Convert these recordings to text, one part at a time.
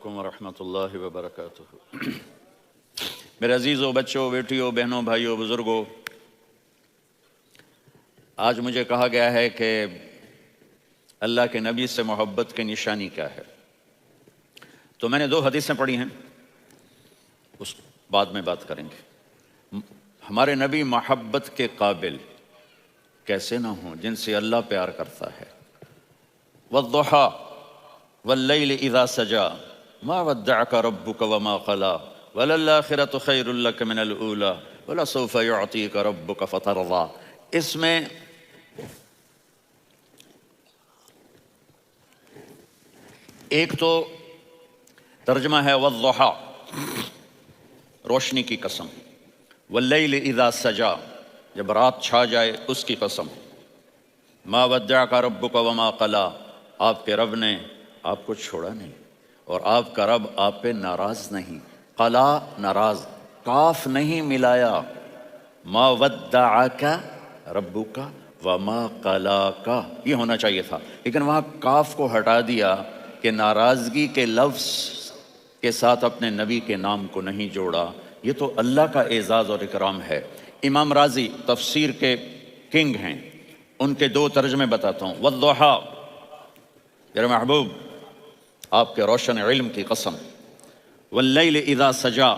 علیکم ورحمۃ اللہ وبرکاتہ۔ میرے عزیزوں، بچوں، بیٹیوں، بہنوں، بھائیوں، بزرگوں، آج مجھے کہا گیا ہے کہ اللہ کے نبی سے محبت کی نشانی کیا ہے۔ تو میں نے 2 حدیثیں پڑھی ہیں، اس بعد میں بات کریں گے۔ ہمارے نبی محبت کے قابل کیسے نہ ہوں جن سے اللہ پیار کرتا ہے۔ والضحیٰ واللیل اذا سجا ما ودعک ربک وما قلی وللآخرۃ خیر لک من الاولی ولسوف یعطیک ربک فترضی۔ اس میں ایک تو ترجمہ ہے والضحیٰ، روشنی کی قسم، واللیل اذا سجا، جب رات چھا جائے اس کی قسم، ما ودعک ربک وما قلی، آپ کے رب نے آپ کو چھوڑا نہیں اور آپ کا رب آپ پہ ناراض نہیں۔ قلا ناراض، کاف نہیں ملایا۔ ما ودعک ربک وما قلاک یہ ہونا چاہیے تھا، لیکن وہاں کاف کو ہٹا دیا کہ ناراضگی کے لفظ کے ساتھ اپنے نبی کے نام کو نہیں جوڑا۔ یہ تو اللہ کا اعزاز اور اکرام ہے۔ امام رازی تفسیر کے کنگ ہیں، ان کے 2 ترجمے بتاتا ہوں۔ والضحیٰ، میرے محبوب آپ کے روشن علم کی قسم۔ واللیل اذا سجا،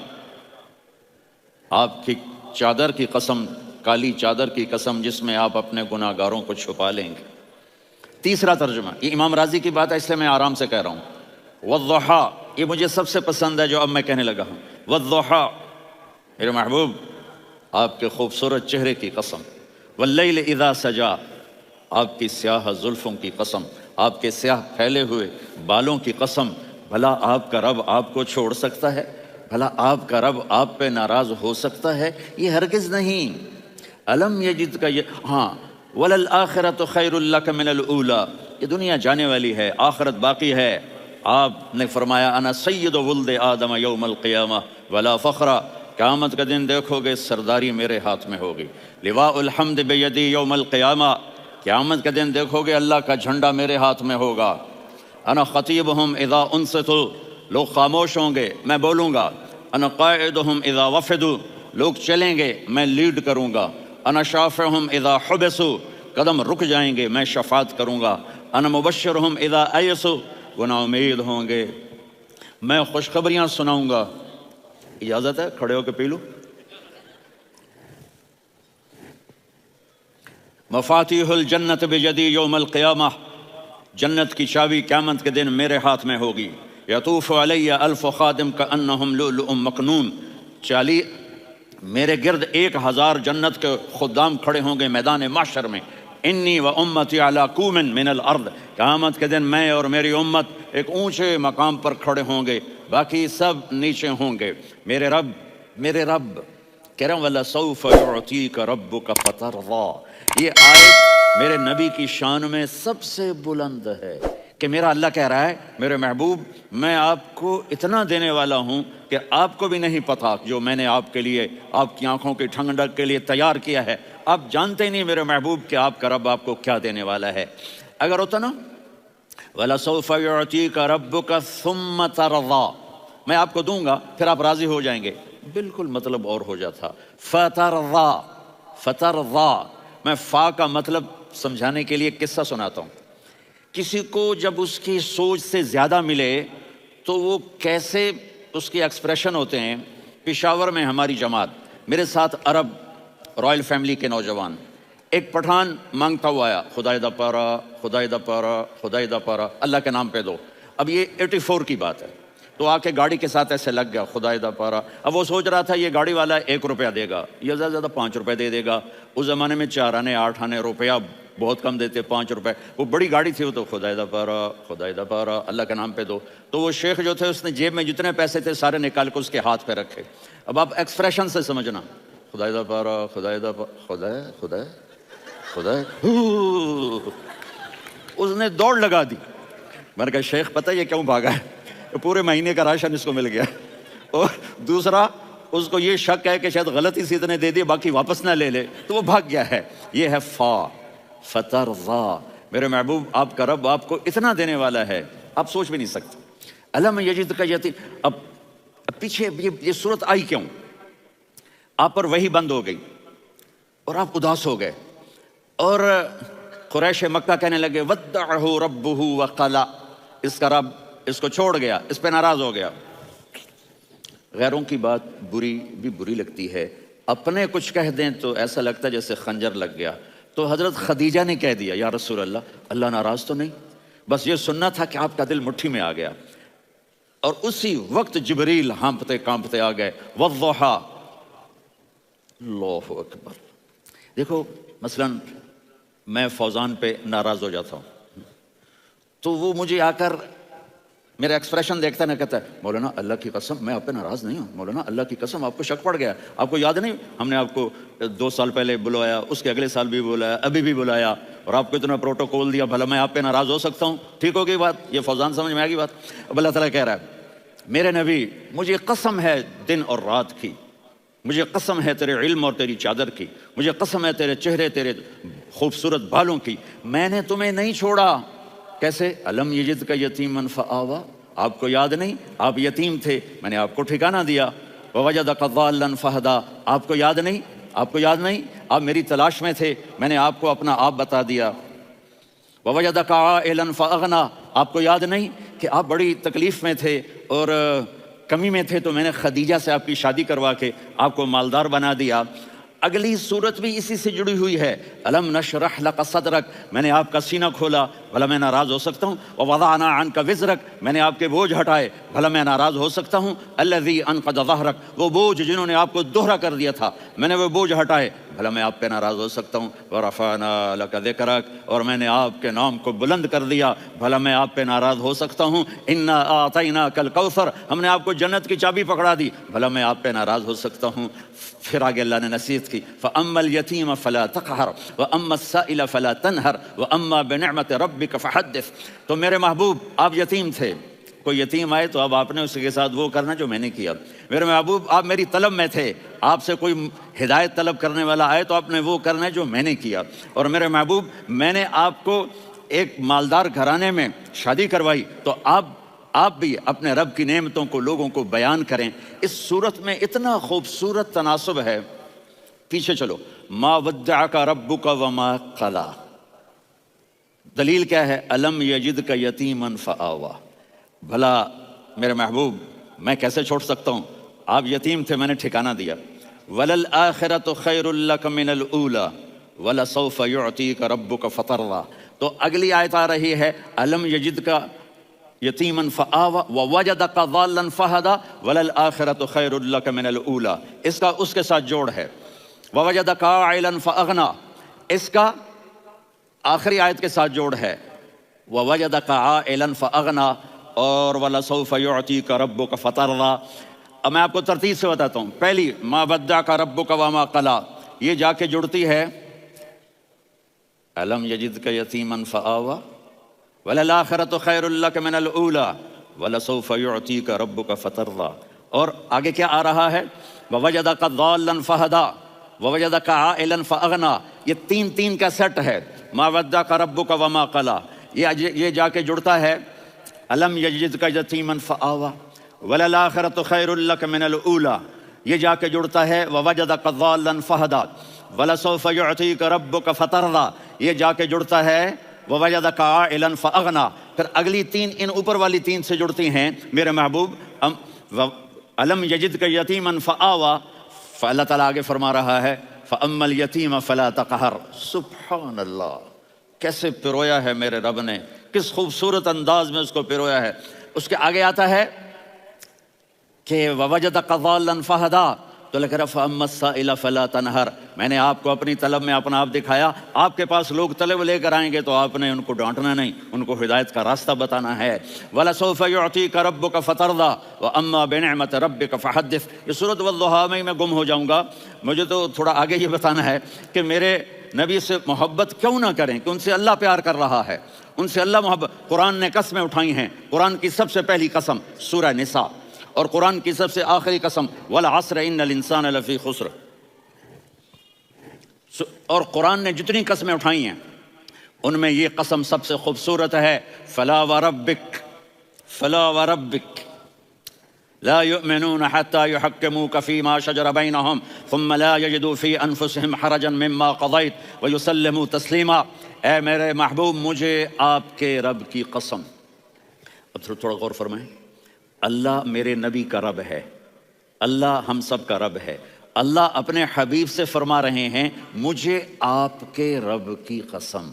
آپ کی چادر کی قسم، کالی چادر کی قسم جس میں آپ اپنے گناہ گاروں کو چھپا لیں گے۔ تیسرا ترجمہ، یہ امام رازی کی بات ہے اس لیے میں آرام سے کہہ رہا ہوں۔ والضحیٰ، یہ مجھے سب سے پسند ہے جو اب میں کہنے لگا ہوں۔ والضحیٰ، میرے محبوب آپ کے خوبصورت چہرے کی قسم۔ واللیل اذا سجا، آپ کی سیاہ زلفوں کی قسم، آپ کے سیاہ پھیلے ہوئے بالوں کی قسم۔ بھلا آپ کا رب آپ کو چھوڑ سکتا ہے؟ بھلا آپ کا رب آپ پہ ناراض ہو سکتا ہے؟ یہ ہرگز نہیں۔ الم یجد کا یہ، ہاں، وللآخرۃ خیر لک من الاولی، یہ دنیا جانے والی ہے، آخرت باقی ہے۔ آپ نے فرمایا انا سید ولد آدم یوم القیامہ ولا فخر، قیامت کا دن دیکھو گے سرداری میرے ہاتھ میں ہوگی۔ لواء الحمد بیدی یوم القیامہ، قیامت کے دن دیکھو گے اللہ کا جھنڈا میرے ہاتھ میں ہوگا۔ انا خطیبہم اذا انصتوا، لوگ خاموش ہوں گے میں بولوں گا۔ انا قائدہم اذا وفدوا، لوگ چلیں گے میں لیڈ کروں گا۔ انا شافعہم اذا حبسوا، قدم رک جائیں گے میں شفاعت کروں گا۔ انا مبشرہم اذا ایسوا، وہ نا امید ہوں گے میں خوشخبریاں سناؤں گا۔ اجازت ہے کھڑے ہو کے پی لوں؟ مفاتیح الجنت بیدی یوم القیامہ، جنت کی چابی قیامت کے دن میرے ہاتھ میں ہوگی۔ یطوف علی الف خادم کانہم لؤلؤ مکنون، میرے گرد 1000 جنت کے خدام کھڑے ہوں گے میدان محشر میں۔ انی و امتی علی کوم من الارض، قیامت کے دن میں اور میری امت ایک اونچے مقام پر کھڑے ہوں گے، باقی سب نیچے ہوں گے۔ میرے رب کہہ رہا ہوں وَلَسَوْفَ يُعْطِيكَ رَبُّكَ فَتَرْضَىٰ، یہ آیت میرے نبی کی شان میں سب سے بلند ہے کہ میرا اللہ کہہ رہا ہے میرے محبوب میں آپ کو اتنا دینے والا ہوں کہ آپ کو بھی نہیں پتا جو میں نے آپ کے لیے، آپ کی آنکھوں کی ٹھنڈک کے لیے تیار کیا ہے۔ آپ جانتے نہیں میرے محبوب کہ آپ کا رب آپ کو کیا دینے والا ہے۔ اگر ہوتا نا وَلَسَوْفَ يُعْطِيكَ رَبُّكَ ثُمَّ تَرْضَىٰ، میں آپ کو دوں گا پھر آپ راضی ہو جائیں گے، بالکل مطلب اور ہو جاتا۔ فترضیٰ، میں فا کا مطلب سمجھانے کے لیے قصہ سناتا ہوں۔ کسی کو جب اس کی سوچ سے زیادہ ملے تو وہ کیسے اس کے ایکسپریشن ہوتے ہیں۔ پشاور میں ہماری جماعت، میرے ساتھ عرب رائل فیملی کے نوجوان، ایک پٹھان مانگتا ہوا آیا، خدائے دا پارا، خدائے دا پارا، خدائے دا پارا، اللہ کے نام پہ دو۔ اب یہ 84 کی بات ہے، تو آ کے گاڑی کے ساتھ ایسے لگ گیا خدائے دا پارا۔ اب وہ سوچ رہا تھا یہ گاڑی والا 1 روپیہ دے گا یا زیادہ زیادہ 5 روپے دے دے گا۔ اس زمانے میں 4 آنے 8 آنے روپیہ بہت کم دیتے، 5 روپے، وہ بڑی گاڑی تھی، وہ تو خدائے دا پارا، خدائے دا پارا، اللہ کے نام پہ دو۔ تو وہ شیخ جو تھے اس نے جیب میں جتنے پیسے تھے سارے نکال کے اس کے ہاتھ پہ رکھے۔ اب آپ ایکسپریشن سے سمجھنا، خدائے دا پارا، خدائے دا پارا، خدائے خدائے خدائے، اس نے دوڑ لگا دی۔ میں نے کہا شیخ پتہ یہ کیوں بھاگا ہے؟ پورے مہینے کا راشن اس کو مل گیا، اور دوسرا اس کو یہ شک ہے کہ شاید غلطی سے اتنے دے دیے باقی واپس نہ لے لے، تو وہ بھاگ گیا ہے۔ یہ ہے فترضیٰ، میرے محبوب آپ کا رب آپ کو اتنا دینے والا ہے آپ سوچ بھی نہیں سکتے۔ الم یجد کا یتیم. اب پیچھے یہ صورت آئی کیوں؟ آپ پر وحی بند ہو گئی اور آپ اداس ہو گئے، اور قریش مکہ کہنے لگے ودعہ ربہ وقلا، اس کا رب اس کو چھوڑ گیا، اس پہ ناراض ہو گیا. غیروں کی بات بری لگتی ہے، اپنے کچھ کہہ دیں تو ایسا لگتا ہے جیسے خنجر لگ گیا. تو حضرت خدیجہ نے کہہ دیا یا رسول اللہ ناراض تو نہیں؟ بس یہ سننا تھا کہ آپ کا دل مٹھی میں آ گیا. اور اسی وقت جبریل ہانپتے کانپتے آ گئے. والضحیٰ، اللہ اکبر. دیکھو مثلا میں فوزان پہ ناراض ہو جاتا ہوں تو وہ مجھے آ کر میرا ایکسپریشن دیکھتا ہے نہ کہتا ہے مولانا اللہ کی قسم میں آپ پہ ناراض نہیں ہوں، مولانا اللہ کی قسم آپ کو شک پڑ گیا، آپ کو یاد نہیں ہم نے آپ کو 2 سال پہلے بلوایا، اس کے اگلے سال بھی بلایا، ابھی بھی بلایا، اور آپ کو اتنا پروٹوکول دیا، بھلا میں آپ پہ ناراض ہو سکتا ہوں؟ ٹھیک ہوگی بات؟ یہ فوزان سمجھ میں آ گئی بات؟ اب اللہ تعالیٰ کہہ رہا ہے میرے نبی مجھے قسم ہے دن اور رات کی، مجھے قسم ہے تیرے علم اور تیری چادر کی، مجھے قسم ہے تیرے چہرے تیرے خوبصورت بالوں کی، میں نے تمہیں نہیں چھوڑا. کیسے؟ الم یجد کا یتیما فآویٰ، آپ کو یاد نہیں آپ یتیم تھے، میں نے آپ کو ٹھکانہ دیا. ووجدک ضالا فہدیٰ، آپ کو یاد نہیں آپ میری تلاش میں تھے، میں نے آپ کو اپنا آپ بتا دیا. ووجدک عائلا فاغنیٰ، آپ کو یاد نہیں کہ آپ بڑی تکلیف میں تھے اور کمی میں تھے تو میں نے خدیجہ سے آپ کی شادی کروا کے آپ کو مالدار بنا دیا. اگلی صورت بھی اسی سے جڑی ہوئی ہے. الم نشرح لک صدرک، میں نے آپ کا سینہ کھولا، بھلا میں ناراض ہو سکتا ہوں؟ ووضعنا عنک وزرک، میں نے آپ کے بوجھ ہٹائے، بھلا میں ناراض ہو سکتا ہوں؟ الذی انقض ظہرک، وہ بوجھ جنہوں نے آپ کو دوہرا کر دیا تھا، میں نے وہ بوجھ ہٹائے، بھلا میں آپ پہ ناراض ہو سکتا ہوں؟ ورفعنا لک ذکرک، اور میں نے آپ کے نام کو بلند کر دیا، بھلا میں آپ پہ ناراض ہو سکتا ہوں؟ انا اعطیناک الکوثر، ہم نے آپ کو جنت کی چابی پکڑا دی، بھلا میں آپ پہ ناراض ہو سکتا ہوں؟ پھر آگے اللہ نے نصیحت کی فَأَمَّا الْيَتِيمَ فَلَا تَقْهَرْ وَأَمَّا السَّائِلَ فَلَا تَنْهَرْ وَأَمَّا بِنِعْمَةِ رَبِّكَ فَحَدِّثْ. تو میرے محبوب آپ یتیم تھے، کوئی یتیم آئے تو اب آپ نے اس کے ساتھ وہ کرنا جو میں نے کیا. میرے محبوب آپ میری طلب میں تھے، آپ سے کوئی ہدایت طلب کرنے والا آئے تو آپ نے وہ کرنا ہے جو میں نے کیا. اور میرے محبوب میں نے آپ کو ایک مالدار گھرانے میں شادی کروائی تو آپ بھی اپنے رب کی نعمتوں کو لوگوں کو بیان کریں. اس صورت میں اتنا خوبصورت تناسب ہے. پیچھے چلو، ما ودعک ربک وما قلی، دلیل کیا ہے؟ الم یجدک یتیما فآویٰ. بھلا میرے محبوب میں کیسے چھوڑ سکتا ہوں؟ آپ یتیم تھے، میں نے ٹھکانہ دیا. وللآخرۃ خیر لک من الاولی ولسوف یعطیک ربک فترضی. تو اگلی آیت آ رہی ہے الم یجدک یتیما فآویٰ ووجدک ضالا فہدیٰ وللآخرۃ خیر لک من الاولی. اس کا اس کے ساتھ جوڑ ہے ووجدک عائلا فاغنیٰ، اس کا آخری آیت کے ساتھ جوڑ ہے ووجدک عائلا فاغنیٰ اور ولسوف یعطیک ربک فترضی. اب میں آپ کو ترتیب سے بتاتا ہوں. پہلی ما ودعک ربک وما قلی، یہ جا کے جڑتی ہے الم یجدک یتیما فآویٰ وللآخرۃ خیر لک من الاولی ولسوف یعطیک ربک فترضی. اور آگے کیا آ رہا ہے؟ ووجدک ضالا فہدیٰ ووجدک عائلا فاغنیٰ. یہ تین کا سیٹ ہے. ما ودعک ربک وما قلی یہ جا کے جڑتا ہے الم یجدک یتیما فآویٰ وللآخرۃ خیر لک من الاولی. یہ جا کے جڑتا ہے ووجدک ضالا فہدیٰ ولسوف یعطیک ربک فترضی. یہ جا کے جڑتا ہے ووجدک عائلا فاغنیٰ. پھر اگلی تین ان اوپر والی تین سے جڑتی ہیں میرے محبوب. الم یجدک یتیما فآویٰ، اللہ تعالیٰ آگے فرما رہا ہے فأما الیتیم فلا تقہر. سبحان اللہ، کیسے پرویا ہے میرے رب نے، کس خوبصورت انداز میں اس کو پرویا ہے. اس کے آگے آتا ہے کہ ووجدک ضالا فہدیٰ، تو لکھ رہا فأما السائل فلا تنہر، میں نے آپ کو اپنی طلب میں اپنا آپ دکھایا. آپ کے پاس لوگ طلب لے کر آئیں گے تو آپ نے ان کو ڈانٹنا نہیں، ان کو ہدایت کا راستہ بتانا ہے. وَلَسَوْفَ يُعْطِيكَ رَبُّكَ فَتَرْضَىٰ وَأَمَّا بِنِعْمَةِ رَبِّكَ فَحَدِّثْ. یہ سورۃ والضحیٰ میں گم ہو جاؤں گا. مجھے تو تھوڑا آگے یہ بتانا ہے کہ میرے نبی سے محبت کیوں نہ کریں، کہ ان سے اللہ پیار کر رہا ہے، ان سے اللہ محبت. قرآن نے قسمیں اٹھائی ہیں. قرآن کی سب سے پہلی قسم سورہ نساء، اور قرآن کی سب سے آخری قسم والعصر ان الانسان لفی خسر. اور قرآن نے جتنی قسمیں اٹھائی ہیں ان میں یہ قسم سب سے خوبصورت ہے فلا وربک فلا وربک لا يؤمنون حتى يحكموك فيما شجر بينهم ثم لا يجدوا في انفسهم حرجا مما قضيت ويسلموا تسلیما۔ اے میرے محبوب مجھے آپ کے رب کی قسم، اب تھوڑا غور فرمائیں، اللہ میرے نبی کا رب ہے، اللہ ہم سب کا رب ہے، اللہ اپنے حبیب سے فرما رہے ہیں مجھے آپ کے رب کی قسم۔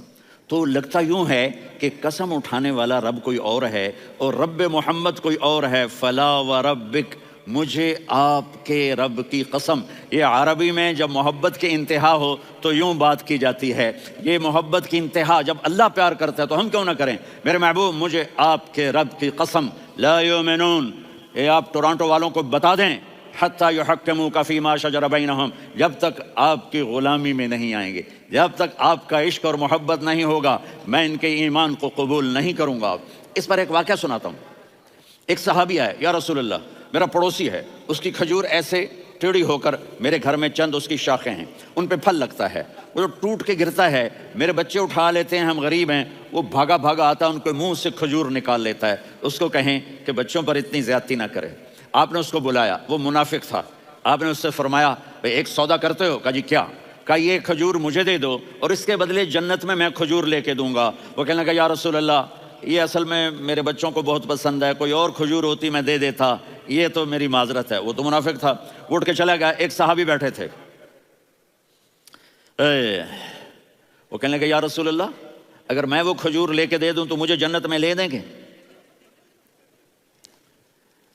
تو لگتا یوں ہے کہ قسم اٹھانے والا رب کوئی اور ہے اور رب محمد کوئی اور ہے۔ فلا وربک، مجھے آپ کے رب کی قسم۔ یہ عربی میں جب محبت کی انتہا ہو تو یوں بات کی جاتی ہے، یہ محبت کی انتہا جب اللہ پیار کرتا ہے تو ہم کیوں نہ کریں۔ میرے محبوب مجھے آپ کے رب کی قسم، لا یؤمنون، یہ آپ ٹورانٹو والوں کو بتا دیں، حتی یحکموک فیما شجر بینہم، جب تک آپ کی غلامی میں نہیں آئیں گے، جب تک آپ کا عشق اور محبت نہیں ہوگا، میں ان کے ایمان کو قبول نہیں کروں گا۔ اس پر ایک واقعہ سناتا ہوں۔ ایک صحابی آئے، یا رسول اللہ میرا پڑوسی ہے، اس کی کھجور ایسے ٹیڑھی ہو کر میرے گھر میں چند اس کی شاخیں ہیں، ان پہ پھل لگتا ہے، وہ جو ٹوٹ کے گرتا ہے میرے بچے اٹھا لیتے ہیں، ہم غریب ہیں، وہ بھاگا بھاگا آتا ہے ان کے منہ سے کھجور نکال لیتا ہے۔ اس کو کہیں کہ بچوں پر اتنی زیادتی نہ کرے۔ آپ نے اس کو بلایا، وہ منافق تھا، آپ نے اس سے فرمایا بھئی ایک سودا کرتے ہو؟ کہا جی کیا؟ کہا یہ کھجور مجھے دے دو اور اس کے بدلے جنت میں کھجور لے کے دوں گا۔ وہ کہنے لگا یا رسول اللہ یہ اصل میں میرے بچوں کو بہت پسند ہے، کوئی اور کھجور ہوتی میں دے دیتا، یہ تو میری معذرت ہے۔ وہ تو منافق تھا، اٹھ کے چلا گیا۔ ایک صحابی بیٹھے تھے، وہ کہنے لگا یا رسول اللہ اگر میں وہ کھجور لے کے دے دوں تو مجھے جنت میں لے دیں گے؟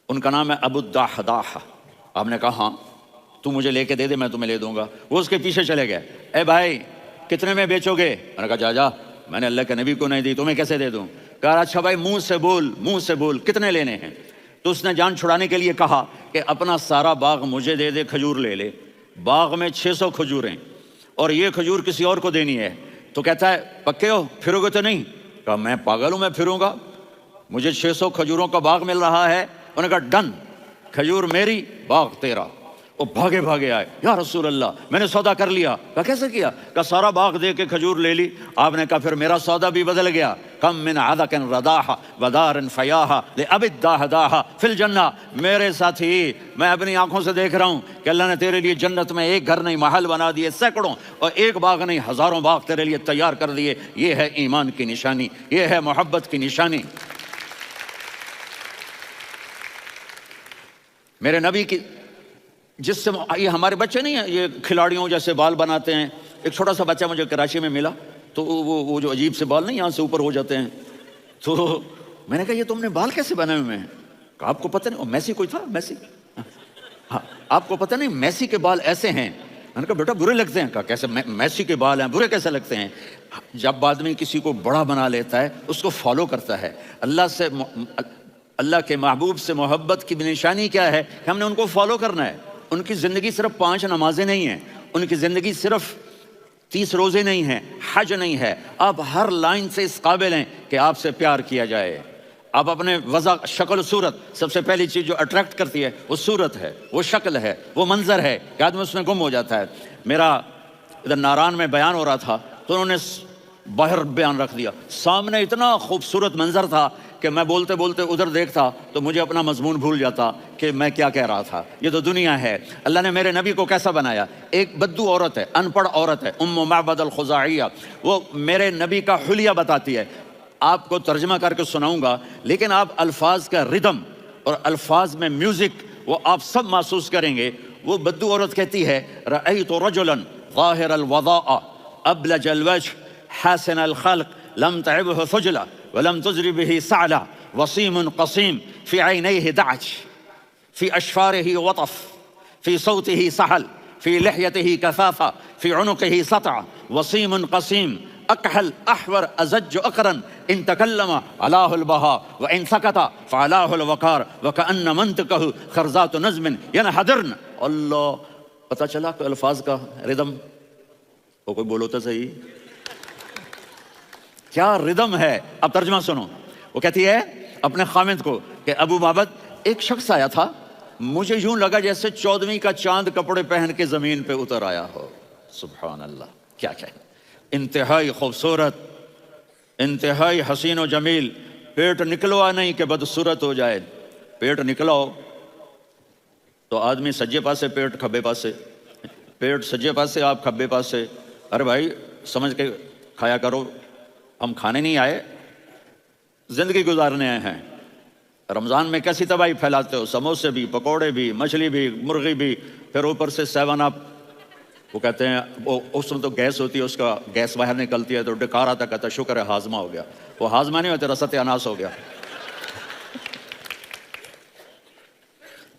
ان کا نام ہے ابو الدحداح۔ آپ نے کہا ہاں تو مجھے لے کے دے دے میں تمہیں لے دوں گا۔ وہ اس کے پیچھے چلے گئے، اے بھائی کتنے میں بیچو گے؟ میں نے کہا جا میں نے اللہ کے نبی کو نہیں دی، تمہیں کیسے دے دوں؟ کہا اچھا بھائی منہ سے بول کتنے لینے ہیں؟ تو اس نے جان چھڑانے کے لیے کہا کہ اپنا سارا باغ مجھے دے دے، کھجور لے لے۔ باغ میں 600 کھجوریں اور یہ کھجور کسی اور کو دینی ہے۔ تو کہتا ہے پکے ہو، پھرو گے تو نہیں؟ کہا میں پاگل ہوں، میں پھروں گا؟ مجھے 600 کھجوروں کا باغ مل رہا ہے۔ انہوں نے کہا ڈن، کھجور میری باغ تیرا۔ وہ بھاگے بھاگے آئے، یا رسول اللہ میں نے سودا کر لیا۔ کہا کیسے کیا؟ کہا سارا باغ دے کے کھجور لے لی۔ آپ نے کہا پھر میرا سودا بھی بدل گیا۔ کم من عدق رداح ودار فیاح لأبی الدحداح فی الجنہ۔ میرے ساتھی میں اپنی آنکھوں سے دیکھ رہا ہوں کہ اللہ نے تیرے لیے جنت میں ایک گھر نہیں محل بنا دیے سینکڑوں، اور ایک باغ نہیں ہزاروں باغ تیرے لیے تیار کر دیے۔ یہ ہے ایمان کی نشانی، یہ ہے محبت کی نشانی۔ میرے نبی کی جس سے یہ ہمارے بچے نہیں ہیں یہ کھلاڑیوں جیسے بال بناتے ہیں۔ ایک چھوٹا سا بچہ مجھے کراچی میں ملا تو وہ جو عجیب سے بال نہیں یہاں سے اوپر ہو جاتے ہیں، تو میں نے کہا یہ تم نے بال کیسے بنائے ہوئے ہیں؟ کہا آپ کو پتہ نہیں میسی کوئی تھا، میسی، ہاں آپ کو پتہ نہیں میسی کے بال ایسے ہیں؟ میں نے کہا بیٹا برے لگتے ہیں۔ کہا کیسے؟ میسی کے بال ہیں برے کیسے لگتے ہیں؟ جب آدمی کسی کو بڑا بنا لیتا ہے اس کو فالو کرتا ہے۔ اللہ کے محبوب سے محبت کی نشانی کیا ہے کہ ہم نے ان کو فالو کرنا ہے۔ ان کی زندگی صرف 5 نمازیں نہیں ہیں، ان کی زندگی صرف 30 روزے نہیں ہیں، حج نہیں ہے۔ آپ ہر لائن سے اس قابل ہیں کہ آپ سے پیار کیا جائے۔ آپ اپنے وضع شکل و صورت، سب سے پہلی چیز جو اٹریکٹ کرتی ہے وہ صورت ہے، وہ شکل ہے، وہ منظر ہے کہ آدمی اس میں گم ہو جاتا ہے۔ میرا ادھر ناران میں بیان ہو رہا تھا تو انہوں نے باہر بیان رکھ دیا، سامنے اتنا خوبصورت منظر تھا کہ میں بولتے بولتے ادھر دیکھتا تو مجھے اپنا مضمون بھول جاتا کہ میں کیا کہہ رہا تھا۔ یہ تو دنیا ہے۔ اللہ نے میرے نبی کو کیسا بنایا؟ ایک بدو عورت ہے، ان پڑھ عورت ہے، ام معبد الخزاعیہ، وہ میرے نبی کا حلیہ بتاتی ہے۔ آپ کو ترجمہ کر کے سناؤں گا لیکن آپ الفاظ کا ردم اور الفاظ میں میوزک وہ آپ سب محسوس کریں گے۔ وہ بدو عورت کہتی ہے رأیت رجلا ظاہر الوضاء ابلج الوجه حاسن الخلق لم تعبه ثجلة ولم تجر به سعلة وصيم قصيم في عينيه دعج في أشفاره وطف في صوته سحل في لحيته كثافة في عنقه سطع وصيم قصيم أكحل أحور أزج أقرن إن تكلم علاه البهاء وإن سكت فعلاه الوقار وكأن منطقه خرزات نظم ينحدرن۔ اللہ، پتہ چلا کہ الفاظ کا ردم، وہ کوئی بولو تو صحیح، کیا ردم ہے۔ اب ترجمہ سنو۔ وہ کہتی ہے اپنے خامد کو کہ ابو معبد ایک شخص آیا تھا، مجھے یوں لگا جیسے 14ویں کا چاند کپڑے پہن کے زمین پہ اتر آیا ہو۔ سبحان اللہ، کیا انتہائی خوبصورت، انتہائی حسین و جمیل، پیٹ نکلوا نہیں کہ بدصورت ہو جائے. پیٹ نکلاؤ تو آدمی سجے پاسے پیٹ کھبے پاسے، پیٹ سجے پاسے آپ کھبے پاسے. ارے بھائی سمجھ کے کھایا کرو، ہم کھانے نہیں آئے، زندگی گزارنے آئے ہیں. رمضان میں کیسی تباہی پھیلاتے ہو، سموسے بھی، پکوڑے بھی، مچھلی بھی، مرغی بھی، پھر اوپر سے 7 اپ. وہ کہتے ہیں وہ اس میں تو گیس ہوتی ہے، اس کا گیس باہر نکلتی ہے تو ڈکار آتا، کہتا ہے شکر ہے ہاضمہ ہو گیا. وہ ہاضمہ نہیں ہوا، تیرا ستیہ ناس ہو گیا.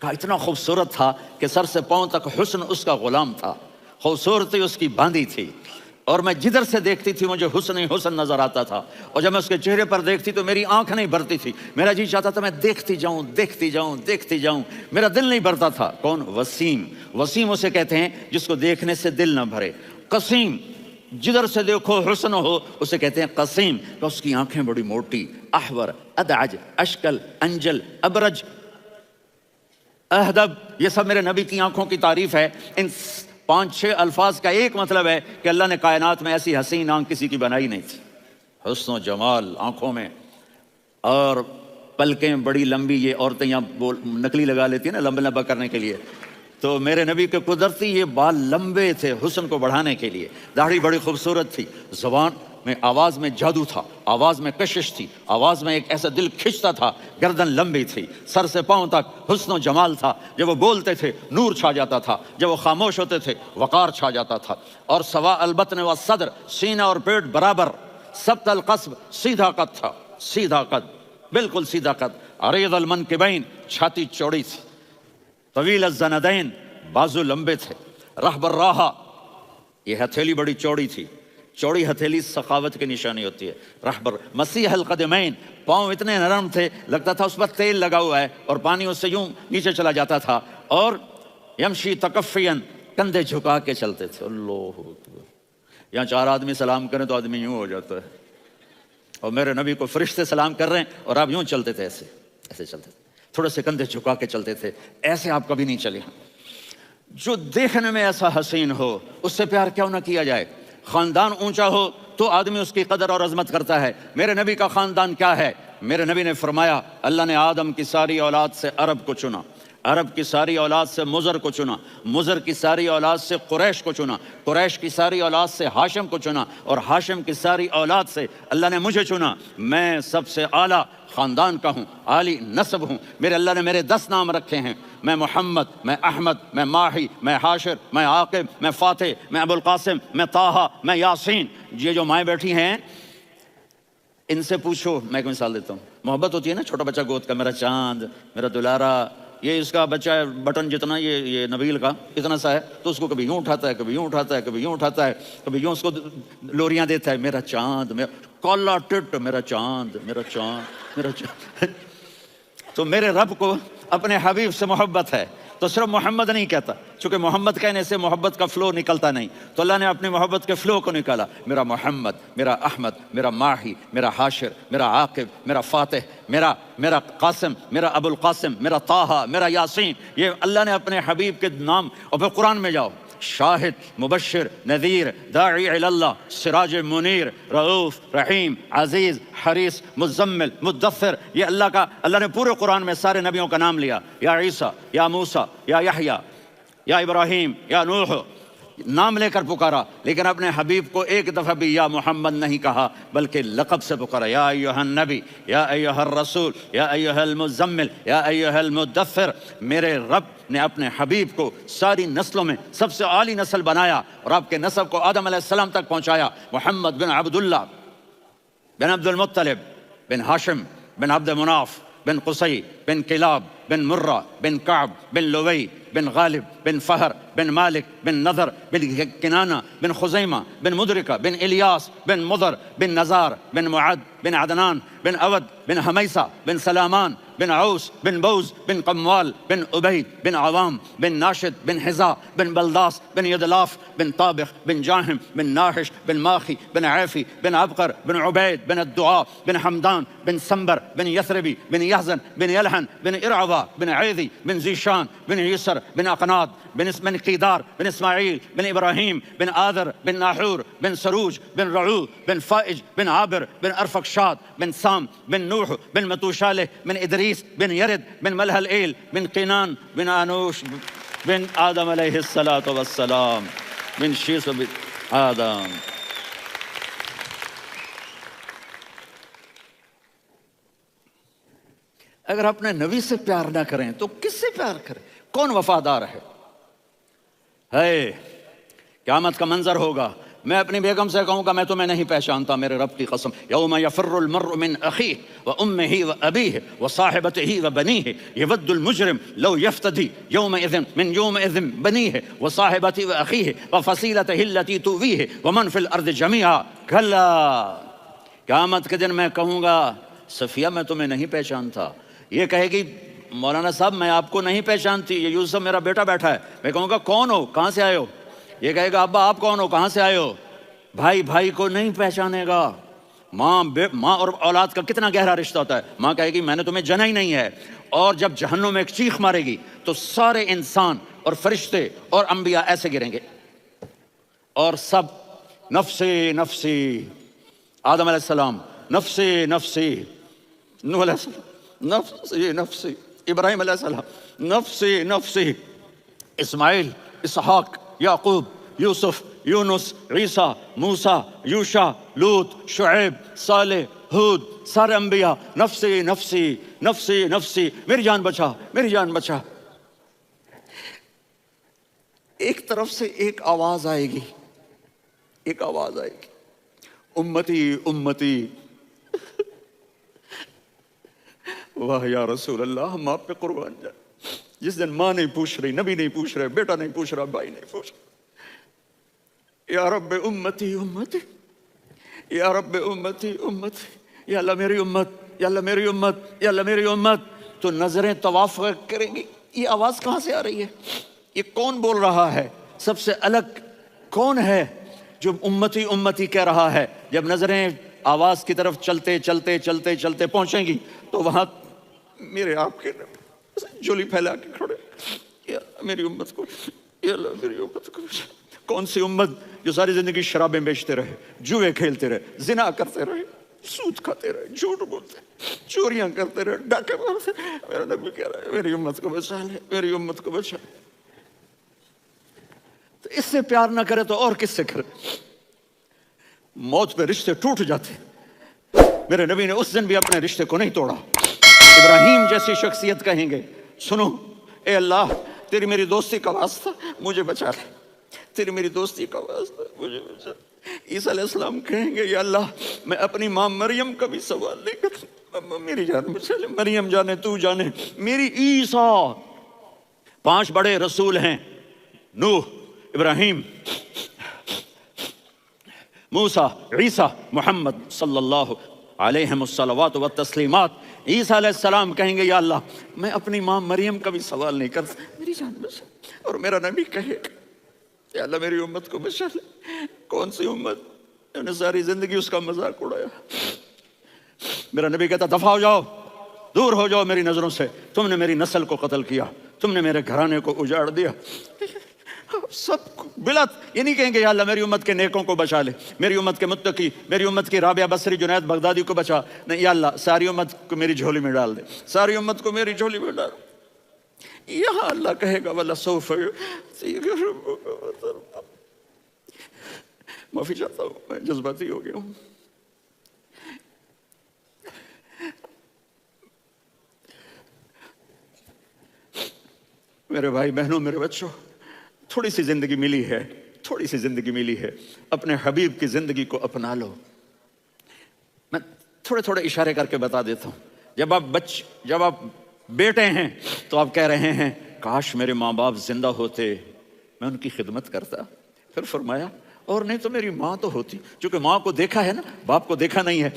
کہا اتنا خوبصورت تھا کہ سر سے پاؤں تک حسن اس کا غلام تھا، خوبصورتی اس کی باندھی تھی، اور میں جدھر سے دیکھتی تھی مجھے حسن ہی حسن نظر آتا تھا. اور جب میں اس کے چہرے پر دیکھتی تو میری آنکھ نہیں بھرتی تھی، میرا جی چاہتا تھا میں دیکھتی جاؤں دیکھتی جاؤں دیکھتی جاؤں، میرا دل نہیں بھرتا تھا. کون؟ وسیم. وسیم اسے کہتے ہیں جس کو دیکھنے سے دل نہ بھرے. قسیم، جدھر سے دیکھو حسن ہو اسے کہتے ہیں قسیم. تو اس کی آنکھیں بڑی موٹی، احور، ادعج، اشکل، انجل، ابرج، اہدب، یہ سب میرے نبی کی آنکھوں کی تعریف ہے. ان 5-6 الفاظ کا ایک مطلب ہے کہ اللہ نے کائنات میں ایسی حسین آنکھ کسی کی بنائی نہیں تھی. حسن و جمال آنکھوں میں، اور پلکیں بڑی لمبی. یہ عورتیں یہاں نکلی لگا لیتی ہیں نا لمبا لمبا کرنے کے لیے، تو میرے نبی کے قدرتی یہ بال لمبے تھے حسن کو بڑھانے کے لیے. داڑھی بڑی خوبصورت تھی. زبان میں، آواز میں جادو تھا، آواز میں کشش تھی، آواز میں ایک ایسا دل کھنچتا تھا. گردن لمبی تھی، سر سے پاؤں تک حسن و جمال تھا. جب وہ بولتے تھے نور چھا جاتا تھا، جب وہ خاموش ہوتے تھے وقار چھا جاتا تھا. اور سوا البطن و صدر، سینہ اور پیٹ برابر. سبط القصب، سیدھا قد تھا، سیدھا قد، بالکل سیدھا قد. عریض المنکبین، چھاتی چوڑی تھی. طویل الزندین، بازو لمبے تھے. رحب الراحہ، یہ ہتھیلی بڑی چوڑی تھی. چوڑی ہتھیلی سخاوت کی نشانی ہوتی ہے. رحبر. مسیح القدمین، پاؤں اتنے نرم تھے لگتا تھا اس پر تیل لگا ہوا ہے اور پانی اس سے یوں نیچے چلا جاتا تھا. اور یمشی تکفین، کندھے جھکا کے چلتے تھے. اللہ اکبر. یہاں 4 آدمی سلام کریں تو آدمی یوں ہو جاتا ہے، اور میرے نبی کو فرشتے سلام کر رہے ہیں اور آپ یوں چلتے تھے، ایسے ایسے چلتے تھے، تھوڑے سے کندھے جھکا کے چلتے تھے. ایسے آپ کبھی نہیں چلے. جو دیکھنے میں ایسا حسین ہو اس سے پیار کیوں نہ کیا جائے. خاندان اونچا ہو تو آدمی اس کی قدر اور عظمت کرتا ہے. میرے نبی کا خاندان کیا ہے؟ میرے نبی نے فرمایا اللہ نے آدم کی ساری اولاد سے عرب کو چنا، عرب کی ساری اولاد سے مضر کو چنا، مضر کی ساری اولاد سے قریش کو چنا، قریش کی ساری اولاد سے ہاشم کو چنا، اور ہاشم کی ساری اولاد سے اللہ نے مجھے چنا. میں سب سے اعلیٰ خاندان کا ہوں، عالی نسب ہوں. میرے اللہ نے میرے 10 نام رکھے ہیں. میں محمد، میں احمد، میں ماہی، میں حاشر، میں عاقب، میں فاتح، میں ابو القاسم، میں طٰہٰ، میں یاسین. یہ جو مائیں بیٹھی ہیں ان سے پوچھو. میں ایک مثال دیتا ہوں. محبت ہوتی ہے نا، چھوٹا بچہ گود کا، میرا چاند، میرا دلارا. یہ اس کا بچہ ہے بٹن جتنا، یہ نبیل کا اتنا سا ہے، تو اس کو کبھی یوں اٹھاتا ہے، کبھی یوں اٹھاتا ہے، کبھی یوں اٹھاتا ہے، کبھی یوں اس کو لوریاں دیتا ہے. میرا چاند، میرا کالا ٹٹ، میرا چاند، میرا چاند، میرا چاند. تو میرے رب کو اپنے حبیب سے محبت ہے تو صرف محمد نہیں کہتا، چونکہ محمد کہنے سے محبت کا فلو نکلتا نہیں، تو اللہ نے اپنی محبت کے فلو کو نکالا. میرا محمد، میرا احمد، میرا ماہی، میرا حاشر، میرا عاقب، میرا فاتح، میرا قاسم، میرا ابو القاسم، میرا طٰہٰ، میرا یاسین. یہ اللہ نے اپنے حبیب کے نام. اور پھر قرآن میں جاؤ، شاہد، مبشر، نذیر، داعی الی اللہ، سراج منیر، رؤوف، رحیم، عزیز، حریص، مزمل، مدثر. یہ اللہ نے پورے قرآن میں سارے نبیوں کا نام لیا. یا عیسیٰ، یا موسیٰ، یا یحییٰ، یا ابراہیم، یا نوح، نام لے کر پکارا. لیکن اپنے حبیب کو ایک دفعہ بھی یا محمد نہیں کہا بلکہ لقب سے پکارا. یا ایھا النبی، یا ایھا الرسول، یا ایھا المزمل، یا ایھا المدثر. میرے رب نے اپنے حبیب کو ساری نسلوں میں سب سے عالی نسل بنایا اور آپ کے نسب کو آدم علیہ السلام تک پہنچایا. محمد بن عبداللہ بن عبد المطلب بن ہاشم بن عبد مناف بن قصی بن کلاب بن مرہ بن کعب بن لوی بن غالب بن فہر بن مالک بن نضر بن کنانہ بن خزیمہ بن مدرکہ بن الیاس بن مضر بن نزار بن معد بن عدنان بن اود بن حمیسہ بن سلامان بن عوس بن بوز بن قموال بن عبید بن عوام بن ناشد بن حذاء بن بلداس بن یدلاف بن طابخ بن جاہم بن ناحش بن ماخی بن عیفی بن عبقر بن عبید بن الدعاء بن حمدان بن سنبر بن یثربی بن یحزن بن یلحن بن ارعوا بن عیدی بن زیشان بن یسر نصر بن عقنات بن قیدار بن اسماعیل بن ابراہیم بن آذر بن ناحور بن سروج بن رعو بن فائج بن عابر بن ارفقشاد بن سام بن نوح بن متوشالہ بن ادریس بن یرد بن ملہلئیل بن قینان بن آنوش بن آدم علیہ السلام بن شیس بن آدم. اگر اپنے نبی سے پیار نہ کریں تو کس سے پیار کریں؟ کون وفادار ہے؟ قیامت کا منظر ہوگا، میں اپنی بیگم سے کہوں گا میں تمہیں نہیں پہچانتا میرے رب کی قسم. یوم یفر المرء من اخیہ وامہ وابیہ وصاحبتہ وبنیہ یود المجرم لو یفتدی یومئذ من یومئذ بنیہ وصاحبتہ واخیہ وفصیلتہ التی تؤویہ ومن فی الارض جمیعا کلا. قیامت کے دن میں کہوں گا صفیہ میں تمہیں نہیں پہچانتا. یہ کہے گی مولانا صاحب میں آپ کو نہیں پہچانتی، یہ یوسف میرا بیٹا بیٹھا ہے. میں کہوں گا کون ہو، کہاں سے آئے ہو؟ یہ کہے گا ابا آپ کون ہو، کہاں سے آئے ہو؟ بھائی بھائی کو نہیں پہچانے گا. ماں اور اولاد کا کتنا گہرا رشتہ ہوتا ہے. ماں کہے گی میں نے تمہیں جنا ہی نہیں ہے. اور جب جہنم میں ایک چیخ مارے گی تو سارے انسان اور فرشتے اور انبیاء ایسے گریں گے اور سب نفسی نفسی. آدم علیہ السلام نفسی نفسی، نوح علیہ السلام نفسی نفسی، ابراہیم علیہ السلام نفسی نفسی، اسماعیل اسحاق یعقوب یوسف یونس عیسیٰ موسیٰ یوشع لوط شعیب صالح ہود، سارے انبیاء نفسی نفسی نفسی نفسی، میری جان بچا میری جان بچا. ایک طرف سے ایک آواز آئے گی، ایک آواز آئے گی امتی امتی. واہ یا رسول اللہ ہم آپ پہ قربان جائیں. جس دن ماں نہیں پوچھ رہی، نبی نہیں پوچھ رہے، بیٹا نہیں پوچھ رہا، بھائی نہیں پوچھ رہا، یا رب امتی امتی، یا رب امتی امتی، یا اللہ میری امت، یا اللہ میری امت، یا اللہ میری امت. تو نظریں طواف کریں گی یہ آواز کہاں سے آ رہی ہے، یہ کون بول رہا ہے، سب سے الگ کون ہے جو امتی امتی کہہ رہا ہے. جب نظریں آواز کی طرف چلتے چلتے چلتے چلتے پہنچیں گی تو وہاں میرے آپ کے جولی پھیلا کے کھڑے، یا میری امت کو، یا اللہ میری امت کو. کون سی امت جو ساری زندگی شرابیں بیچتے رہے، جوئے کھیلتے رہے، زنا کرتے رہے، سود کھاتے رہے، جھوٹ بولتے، چوریاں کرتے رہے، ڈاکے مارتے. میرا نبی کہہ رہا ہے میری امت کو بچا لے، میری امت کو بچا. تو اس سے پیار نہ کرے تو اور کس سے کرے؟ موت پہ رشتے ٹوٹ جاتے. میرے نبی نے اس دن بھی اپنے رشتے کو نہیں توڑا. ابراہیم جیسی شخصیت کہیں گے سنو اے اللہ تیری میری دوستی کا واسطہ مجھے بچا لے، تیری میری دوستی کا واسطہ مجھے بچا لے. عیسیٰ علیہ السلام کہیں گے یا اللہ میں اپنی ماں مریم کا بھی سوال نہیں کرتا، میری جان بچا لے. مریم جانے تو جانے میری عیسیٰ. 5 بڑے رسول ہیں، نوح، ابراہیم، موسیٰ، عیسیٰ، محمد صلی اللہ علیہ الصلوات والتسلیمات. عیسیٰ علیہ السلام کہیں گے یا اللہ میں اپنی ماں مریم کا بھی سوال نہیں کرتا، میری جان بچا. اور میرا نبی کہے یا اللہ میری امت کو بچا لے. کون سی امت انہوں نے ساری زندگی اس کا مذاق اڑایا. میرا نبی کہتا دفع ہو جاؤ، دور ہو جاؤ میری نظروں سے، تم نے میری نسل کو قتل کیا، تم نے میرے گھرانے کو اجاڑ دیا. سب بلت یہ نہیں کہیں گے یا اللہ میری امت کے نیکوں کو بچا لے، میری امت کے متقی، میری امت کی رابعہ بصری جنید بغدادی کو بچا. نہیں یا اللہ ساری امت کو میری جھولی میں ڈال دے، ساری امت کو میری جھولی میں ڈال. یہاں اللہ کہے گا وَلَسَوْفَ يُعْطِيكَ رَبُّكَ. معافی چاہتا ہوں میں جذباتی ہو گیا ہوں. میرے بھائی بہنوں میرے بچوں، تھوڑی سی زندگی ملی ہے، تھوڑی سی زندگی ملی ہے، اپنے حبیب کی زندگی کو اپنا لو. میں تھوڑے تھوڑے اشارے کر کے بتا دیتا ہوں. جب آپ بیٹے ہیں تو آپ کہہ رہے ہیں کاش میرے ماں باپ زندہ ہوتے، میں ان کی خدمت کرتا. پھر فرمایا اور نہیں تو میری ماں تو ہوتی، چونکہ ماں کو دیکھا ہے نا، باپ کو دیکھا نہیں ہے.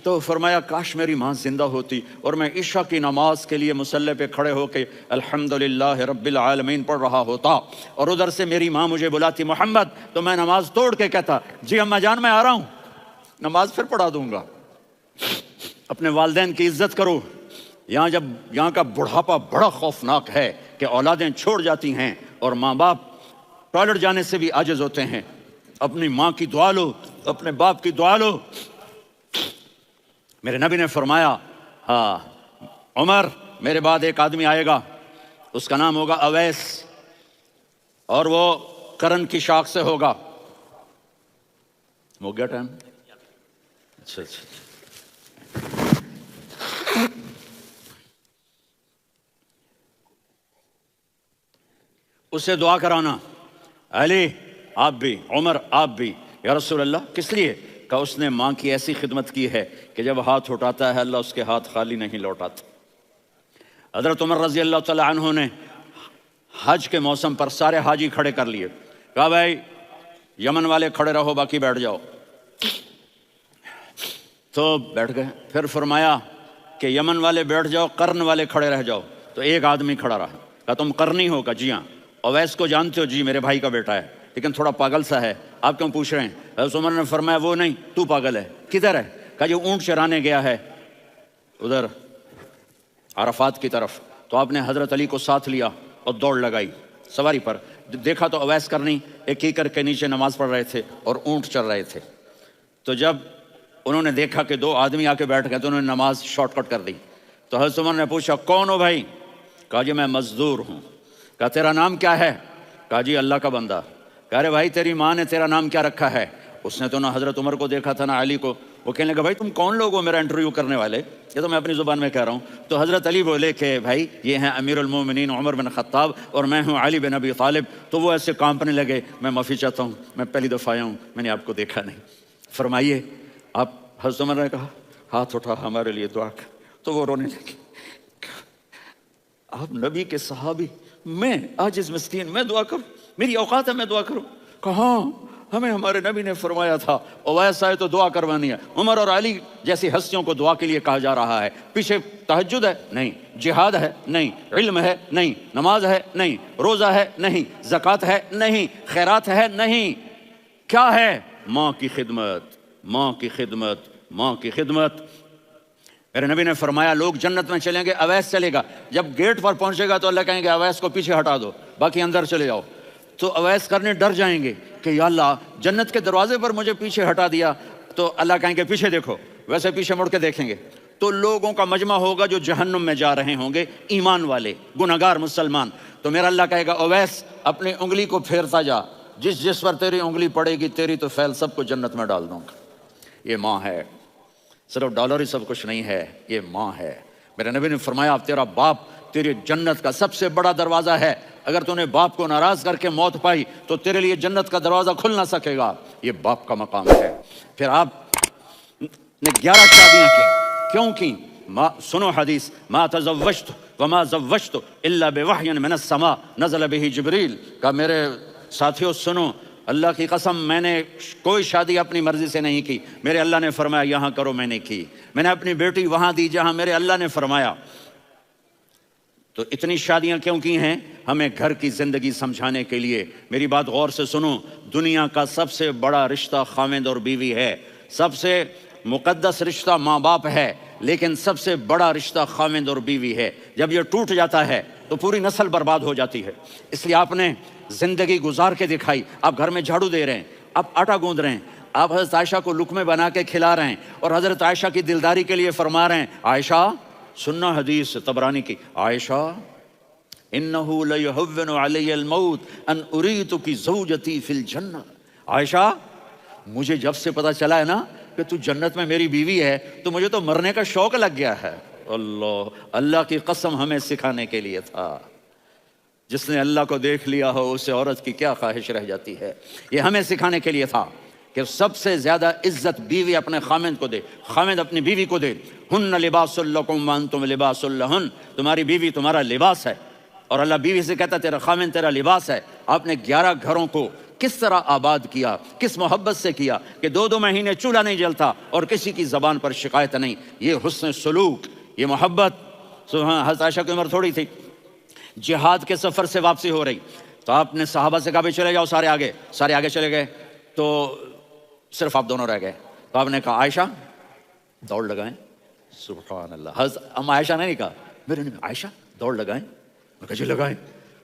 تو فرمایا کاش میری ماں زندہ ہوتی اور میں عشاء کی نماز کے لیے مصلی پہ کھڑے ہو کے الحمدللہ رب العالمین پڑھ رہا ہوتا اور ادھر سے میری ماں مجھے بلاتی محمد، تو میں نماز توڑ کے کہتا جی اماں جان میں آ رہا ہوں، نماز پھر پڑھا دوں گا. اپنے والدین کی عزت کرو. یہاں کا بڑھاپا بڑا خوفناک ہے. کہ اولادیں چھوڑ جاتی ہیں اور ماں باپ ٹوائلٹ جانے سے بھی عاجز ہوتے ہیں. اپنی ماں کی دعا لو، اپنے باپ کی دعا لو. میرے نبی نے فرمایا ہاں عمر میرے بعد ایک آدمی آئے گا، اس کا نام ہوگا اویس، اور وہ کرن کی شاخ سے ہوگا. ہو گیا ٹائم؟ اچھا. اسے دعا کرانا، علی آپ بھی، عمر آپ بھی. یا رسول اللہ کس لیے؟ کہ اس نے ماں کی ایسی خدمت کی ہے کہ جب ہاتھ اٹھاتا ہے اللہ اس کے ہاتھ خالی نہیں لوٹاتا. حضرت عمر رضی اللہ تعالی عنہ نے حج کے موسم پر سارے حاجی کھڑے کر لیے، کہا بھائی یمن والے کھڑے رہو باقی بیٹھ جاؤ. تو بیٹھ گئے. پھر فرمایا کہ یمن والے بیٹھ جاؤ، قرن والے کھڑے رہ جاؤ. تو ایک آدمی کھڑا رہا. کہا تم قرنی ہو؟ کہا جی ہاں. اویس کو جانتے ہو؟ جی میرے بھائی کا بیٹا ہے لیکن تھوڑا پاگل سا ہے، آپ کیوں پوچھ رہے ہیں؟ حضرت عمر نے فرمایا وہ نہیں، تو پاگل ہے. کدھر ہے؟ کہا جو اونٹ چرانے گیا ہے ادھر عرفات کی طرف. تو آپ نے حضرت علی کو ساتھ لیا اور دوڑ لگائی سواری پر. دیکھا تو اویس کرنی ایک کیکر کے نیچے نماز پڑھ رہے تھے اور اونٹ چل رہے تھے. تو جب انہوں نے دیکھا کہ دو آدمی آ کے بیٹھ گئے تو انہوں نے نماز شارٹ کٹ کر دی. تو حضرت عمر نے پوچھا کون ہو بھائی؟ کہا جی میں مزدور ہوں. کہا تیرا نام کیا ہے؟ کہا جی اللہ کا بندہ. کہا رہے بھائی تیری ماں نے تیرا نام کیا رکھا ہے؟ اس نے تو نہ حضرت عمر کو دیکھا تھا نہ علی کو. وہ کہنے لگا بھائی تم کون لوگ ہو میرا انٹرویو کرنے والے؟ یہ تو میں اپنی زبان میں کہہ رہا ہوں. تو حضرت علی بولے کہ بھائی یہ ہیں امیر المومنین عمر بن خطاب اور میں ہوں علی بن ابی طالب. تو وہ ایسے کانپنے لگے. میں معافی چاہتا ہوں، میں پہلی دفعہ آیا ہوں، میں نے آپ کو دیکھا نہیں. فرمائیے آپ. حضرت عمر نے کہا ہاتھ اٹھا ہمارے لیے دعا کر. تو وہ رونے لگے. آپ نبی کے صحابی، میں عاجز مسکین، میں دعا کروں؟ میری اوقات ہے میں دعا کروں؟ کہاں ہمیں ہمارے نبی نے فرمایا تھا اویس آئے تو دعا کروانی ہے. عمر اور علی جیسی ہستیوں کو دعا کے لیے کہا جا رہا ہے. پیچھے تہجد ہے نہیں، جہاد ہے نہیں، علم ہے نہیں، نماز ہے نہیں، روزہ ہے نہیں، زکوٰۃ ہے نہیں، خیرات ہے نہیں. کیا ہے؟ ماں کی خدمت، ماں کی خدمت، ماں کی خدمت. میرے نبی نے فرمایا لوگ جنت میں چلیں گے، اویس چلے گا. جب گیٹ پر پہنچے گا تو اللہ کہیں گے اویس کو پیچھے ہٹا دو، باقی اندر چلے جاؤ. تو اویس کرنے ڈر جائیں گے کہ یا اللہ جنت کے دروازے پر مجھے پیچھے ہٹا دیا. تو اللہ کہیں گے پیچھے دیکھو. ویسے پیچھے مڑ کے دیکھیں گے تو لوگوں کا مجمع ہوگا جو جہنم میں جا رہے ہوں گے، ایمان والے، گنہگار مسلمان. تو میرا اللہ کہے گا اویس اپنی انگلی کو پھیرتا جا، جس جس پر تیری انگلی پڑے گی تیری تو فیل سب کو جنت میں ڈال دوں گا. یہ ماں ہے. صرف ڈالر ہی سب کچھ نہیں ہے، یہ ماں ہے. میرے نبی نے فرمایا اب تیرا باپ تیری جنت کا سب سے بڑا دروازہ ہے. اگر تو نے باپ کو ناراض کر کے موت پائی تو تیرے لیے جنت کا دروازہ کھل نہ سکے گا. یہ باپ کا مقام ہے. پھر آپ نے 11 شادیاں کی. کیوں کی؟ سنو حدیث، ما تزوجت وما زوجت الا بوحی من السماء نزل به جبریل. کہ میرے ساتھیوں سنو، اللہ کی قسم میں نے کوئی شادی اپنی مرضی سے نہیں کی. میرے اللہ نے فرمایا یہاں کرو، میں نے کی. میں نے اپنی بیٹی وہاں دی جہاں میرے اللہ نے فرمایا. تو اتنی شادیاں کیوں کی ہیں؟ ہمیں گھر کی زندگی سمجھانے کے لیے. میری بات غور سے سنو، دنیا کا سب سے بڑا رشتہ خاوند اور بیوی ہے. سب سے مقدس رشتہ ماں باپ ہے، لیکن سب سے بڑا رشتہ خاوند اور بیوی ہے. جب یہ ٹوٹ جاتا ہے تو پوری نسل برباد ہو جاتی ہے. اس لیے آپ نے زندگی گزار کے دکھائی. آپ گھر میں جھاڑو دے رہے ہیں، آپ آٹا گوندھ رہے ہیں، آپ حضرت عائشہ کو لقمے بنا کے کھلا رہے ہیں اور حضرت عائشہ کی دلداری کے لیے فرما رہے ہیں عائشہ سننا حدیث طبرانی کی، عائشہ انہو لیہون علی الموت ان اریتک زوجتی فی الجنہ. عائشہ مجھے جب سے پتا چلا ہے نا کہ تو جنت میں میری بیوی ہے تو مجھے تو مرنے کا شوق لگ گیا ہے. اللہ کی قسم ہمیں سکھانے کے لیے تھا. جس نے اللہ کو دیکھ لیا ہو اسے عورت کی کیا خواہش رہ جاتی ہے. یہ ہمیں سکھانے کے لیے تھا کہ سب سے زیادہ عزت بیوی اپنے خامند کو دے، خامند اپنی بیوی کو دے. ہن لباس لکم وانتم لباس لہن. تمہاری بیوی تمہارا لباس ہے اور اللہ بیوی سے کہتا تیرا خامند تیرا لباس ہے. آپ نے 11 گھروں کو کس طرح آباد کیا، کس محبت سے کیا کہ 2 مہینے چولہا نہیں جلتا اور کسی کی زبان پر شکایت نہیں. یہ حسن سلوک، یہ محبت. حضرت عائشہ کی عمر تھوڑی تھی، جہاد کے سفر سے واپسی ہو رہی تو آپ نے صحابہ سے کہا بھی چلے جاؤ سارے آگے چلے گئے تو صرف آپ دونوں رہ گئے. تو آپ نے کہا عائشہ دوڑ لگائیں. سبحان اللہ. ہم عائشہ نے نہیں کہا، میرے نے عائشہ دوڑ لگائیں. کہا جی لگائیں.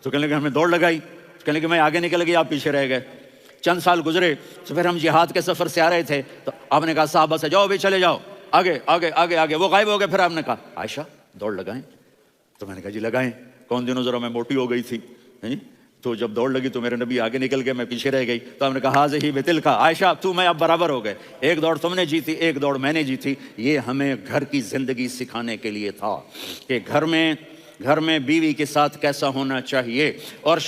تو کہنے لگے ہمیں دوڑ لگائی. کہنے لگے میں آگے نکل گئی, آپ پیچھے رہ گئے. چند سال گزرے تو پھر ہم جہاد کے سفر سے آ رہے تھے, تو آپ نے کہا صحابہ سے جاؤ بھی چلے جاؤ, آگے آگے آگے آگے. وہ غائب ہو گئے. پھر آپ نے کہا عائشہ دوڑ لگائیں. تو میں نے کہا جی لگائیں. کون دنوں ذرا میں موٹی ہو گئی تھی, تو جب دوڑ لگی تو میرے نبی آگے نکل گئے, میں پیچھے رہ گئی. تو ہم نے کہا حاضہ بتل کا, عائشہ تو میں اب برابر ہو گئے, ایک دوڑ تم نے جیتی, ایک دوڑ میں نے جیتی. یہ ہمیں گھر کی زندگی سکھانے کے لیے تھا کہ گھر میں بیوی کے ساتھ کیسا ہونا چاہیے. اور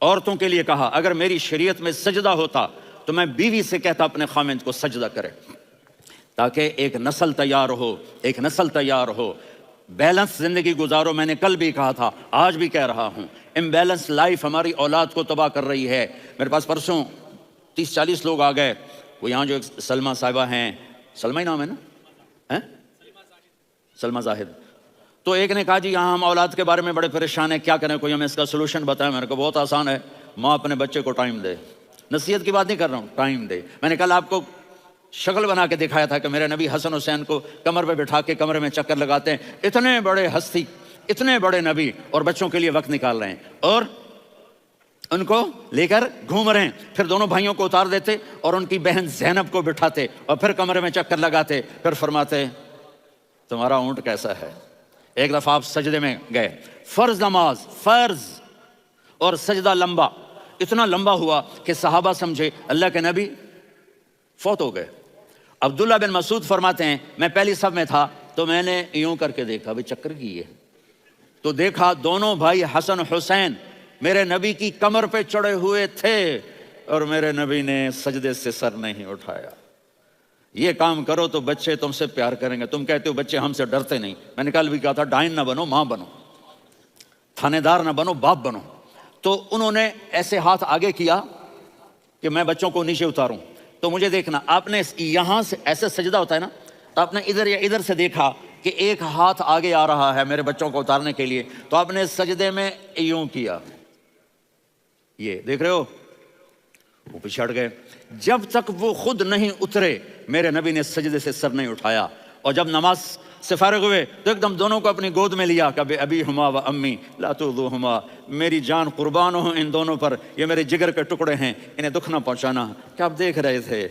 عورتوں کے لیے کہا اگر میری شریعت میں سجدہ ہوتا تو میں بیوی سے کہتا اپنے خامند کو سجدہ کرے, تاکہ ایک نسل تیار ہو, ایک نسل تیار ہو. بیلنس زندگی گزارو. میں نے کل بھی کہا تھا, آج بھی کہہ رہا ہوں, امبیلنس لائف ہماری اولاد کو تباہ کر رہی ہے. میرے پاس پرسوں 30-40 لوگ آ گئے. وہ یہاں جو ایک سلمہ صاحبہ ہیں, سلمہ ہی نام ہے نا, سلمہ زاہد. تو ایک نے کہا جی یہاں ہم اولاد کے بارے میں بڑے پریشان ہیں, کیا کریں, کوئی ہمیں اس کا سلوشن بتائیں. میں نے کہا بہت آسان ہے, ماں اپنے بچے کو ٹائم دے. نصیحت کی بات نہیں کر رہا ہوں, ٹائم دے. میں نے کل آپ کو شکل بنا کے دکھایا تھا کہ میرے نبی حسن حسین کو کمر پہ بٹھا کے کمرے میں چکر لگاتے ہیں. اتنے بڑے ہستی, اتنے بڑے نبی, اور بچوں کے لیے وقت نکال رہے ہیں اور ان کو لے کر گھوم رہے ہیں. پھر دونوں بھائیوں کو اتار دیتے اور ان کی بہن زینب کو بٹھاتے اور پھر کمرے میں چکر لگاتے. پھر فرماتے تمہارا اونٹ کیسا ہے. ایک دفعہ آپ سجدے میں گئے, فرض نماز, فرض, اور سجدہ لمبا, اتنا لمبا ہوا کہ صحابہ سمجھے اللہ کے نبی فوت ہو گئے. عبداللہ بن مسعود فرماتے ہیں میں پہلی صف میں تھا تو میں نے یوں کر کے دیکھا, بھئی چکر کی ہے, تو دیکھا دونوں بھائی حسن حسین میرے نبی کی کمر پہ چڑھے ہوئے تھے اور میرے نبی نے سجدے سے سر نہیں اٹھایا. یہ کام کرو تو بچے تم سے پیار کریں گے. تم کہتے ہو بچے ہم سے ڈرتے نہیں. میں نے کل بھی کہا تھا ڈائن نہ بنو, ماں بنو, تھانے دار نہ بنو, باپ بنو. تو انہوں نے ایسے ہاتھ آگے کیا کہ میں بچوں کو نیچے اتاروں. تو مجھے دیکھنا, آپ نے یہاں سے ایسے سجدہ ہوتا ہے نا, تو آپ نے ادھر یا ادھر سے دیکھا کہ ایک ہاتھ آگے آ رہا ہے میرے بچوں کو اتارنے کے لیے, تو آپ نے سجدے میں یوں کیا, یہ دیکھ رہے ہو, وہ پیچھے ہٹ گئے. جب تک وہ خود نہیں اترے میرے نبی نے سجدے سے سر نہیں اٹھایا. اور جب نماز سے فارغ ہوئے تو ایک دم دونوں کو اپنی گود میں لیا کہ ابی ہما و امی لا تؤذوہما, میری جان قربان ہو ان دونوں پر, یہ میرے جگر کے ٹکڑے ہیں, انہیں دکھ نہ پہنچانا. کیا آپ دیکھ رہے تھے,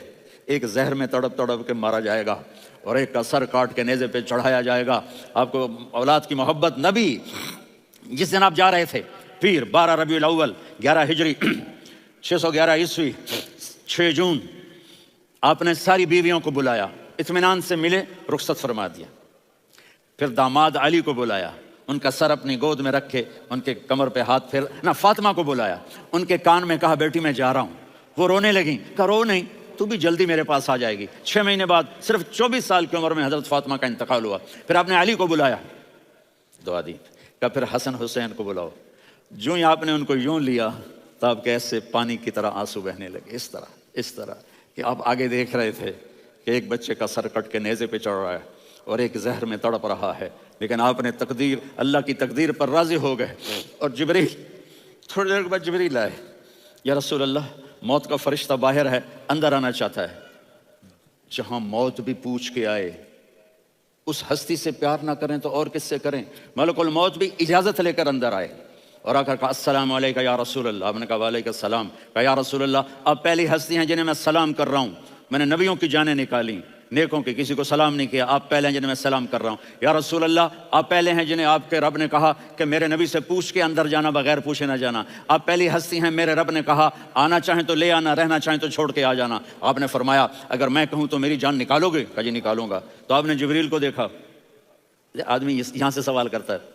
ایک زہر میں تڑپ تڑپ کے مارا جائے گا اور ایک کا سر کاٹ کے نیزے پہ چڑھایا جائے گا. آپ کو اولاد کی محبت. نبی جس دن آپ جا رہے تھے پیر 12 ربیع الاول 11 ہجری 611 عیسوی 6 جون, آپ نے ساری بیویوں کو بلایا, اطمینان سے ملے, رخصت فرما دیا. پھر داماد علی کو بلایا, ان کا سر اپنی گود میں رکھے, ان کے کمر پہ ہاتھ پھیر نہ. فاطمہ کو بلایا, ان کے کان میں کہا بیٹی میں جا رہا ہوں. وہ رونے لگیں, کہا رو نہیں, تو بھی جلدی میرے پاس آ جائے گی. 6 مہینے بعد صرف 24 سال کی عمر میں حضرت فاطمہ کا انتقال ہوا. پھر آپ نے علی کو بلایا, دعا دی, کہا پھر حسن حسین کو بلاؤ. جو ہی آپ نے ان کو یوں لیا تو آپ کے ایسے پانی کی طرح آنسو بہنے لگے, اس طرح کہ آپ آگے دیکھ رہے تھے کہ ایک بچے کا سر کٹ کے نیزے پہ چڑھ رہا ہے اور ایک زہر میں تڑپ رہا ہے, لیکن آپ نے تقدیر, اللہ کی تقدیر پر راضی ہو گئے. اور جبریل تھوڑی دیر کے بعد جبریل آئے, یا رسول اللہ موت کا فرشتہ باہر ہے, اندر آنا چاہتا ہے. جہاں موت بھی پوچھ کے آئے, اس ہستی سے پیار نہ کریں تو اور کس سے کریں. ملک الموت بھی اجازت لے کر اندر آئے اور آ کر کہا السلام علیکم یا رسول اللہ. آپ نے کہا وعلیکم السلام. کہا یا رسول اللہ آپ پہلی ہستی ہیں جنہیں میں سلام کر رہا ہوں, میں نے نبیوں کی جانیں نکالی, نیکوں کے کسی کو سلام نہیں کیا, آپ پہلے ہیں جنہیں میں سلام کر رہا ہوں. یا رسول اللہ آپ پہلے ہیں جنہیں آپ کے رب نے کہا کہ میرے نبی سے پوچھ کے اندر جانا, بغیر پوچھے نہ جانا. آپ پہلی ہستی ہیں میرے رب نے کہا آنا چاہیں تو لے آنا, رہنا چاہیں تو چھوڑ کے آ جانا. آپ نے فرمایا اگر میں کہوں تو میری جان نکالو گے؟ کہا جی نکالوں گا. تو آپ نے جبریل کو دیکھا, آدمی یہاں سے سوال کرتا ہے